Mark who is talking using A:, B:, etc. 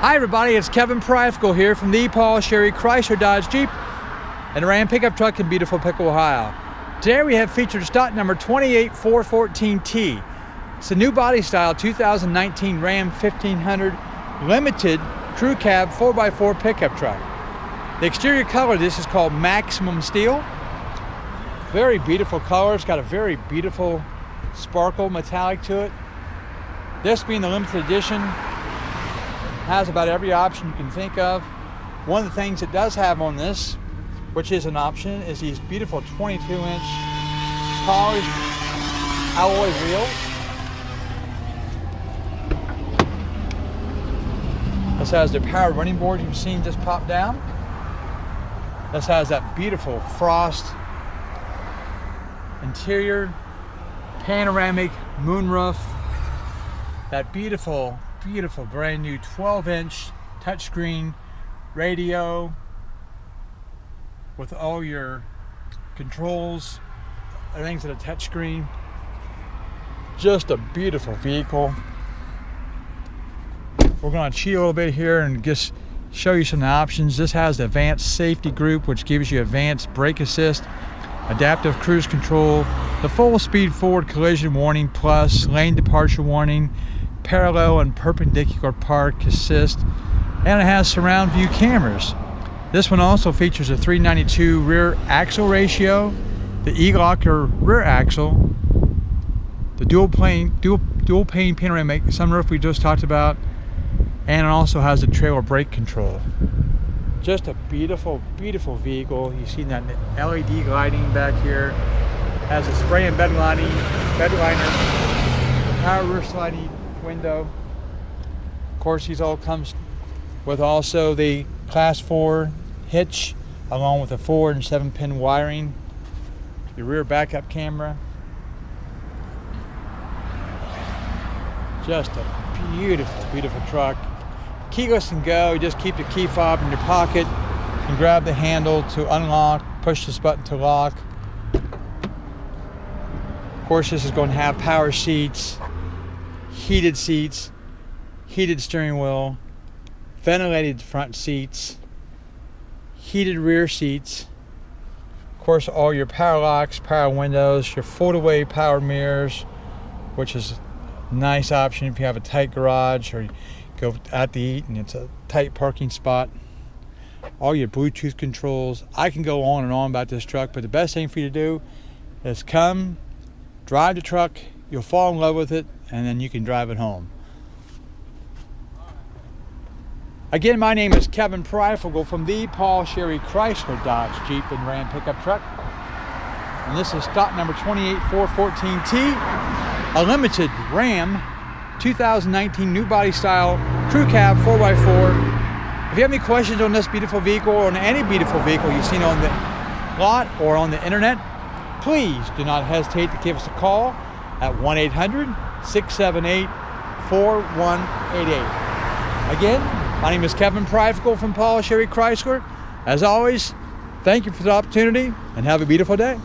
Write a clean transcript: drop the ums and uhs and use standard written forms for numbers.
A: Hi everybody, it's Kevin Pryfickle here from the Paul Sherry Chrysler Dodge Jeep and Ram pickup truck in beautiful Piqua, Ohio. Today we have featured stock number 28414T. It's a new body style 2019 Ram 1500 limited crew cab 4x4 pickup truck. The exterior color of this is called Maximum Steel. Very beautiful color. It's got a very beautiful sparkle metallic to it. This being the limited edition, has about every option you can think of. One of the things it does have on this, which is an option, is these beautiful 22-inch polished alloy wheels. This has the power running board you've seen just pop down. This has that beautiful frost interior, panoramic moonroof, that beautiful brand new 12-inch touchscreen radio with all your controls, everything's at a touchscreen. Just a beautiful vehicle. We're going to cheat a little bit here and just show you some options. This has the advanced safety group, which gives you advanced brake assist, adaptive cruise control, the full speed forward collision warning plus lane departure warning, parallel and perpendicular park assist, and it has surround view cameras. This one also features a 392 rear axle ratio, the e-locker rear axle, the dual pane panoramic sunroof we just talked about, and it also has the trailer brake control. Just a beautiful vehicle. You see that LED lighting back here. Has a spray and bed liner, the power rear sliding window. Of course, these all comes with also the class 4 hitch, along with a 4 and 7-pin wiring, your rear backup camera. Just a beautiful truck. Keyless and go. You just keep the key fob in your pocket and grab the handle to unlock, push this button to lock. Of course, this is going to have power seats, heated steering wheel, ventilated front seats, heated rear seats. Of course, all your power locks, power windows, your fold-away power mirrors, which is a nice option if you have a tight garage or you go out to eat and it's a tight parking spot. All your Bluetooth controls. I can go on and on about this truck, but the best thing for you to do is come, drive the truck, you'll fall in love with it, and then you can drive it home. Again, my name is Kevin Pryfickle from the Paul Sherry Chrysler Dodge Jeep and Ram pickup truck. And this is stock number 28414T, a limited Ram 2019 new body style crew cab 4x4. If you have any questions on this beautiful vehicle or on any beautiful vehicle you've seen on the lot or on the internet, please do not hesitate to give us a call at 1-800-678-4188. Again, my name is Kevin Pryfickle from Paul Sherry Chrysler. As always, thank you for the opportunity and have a beautiful day.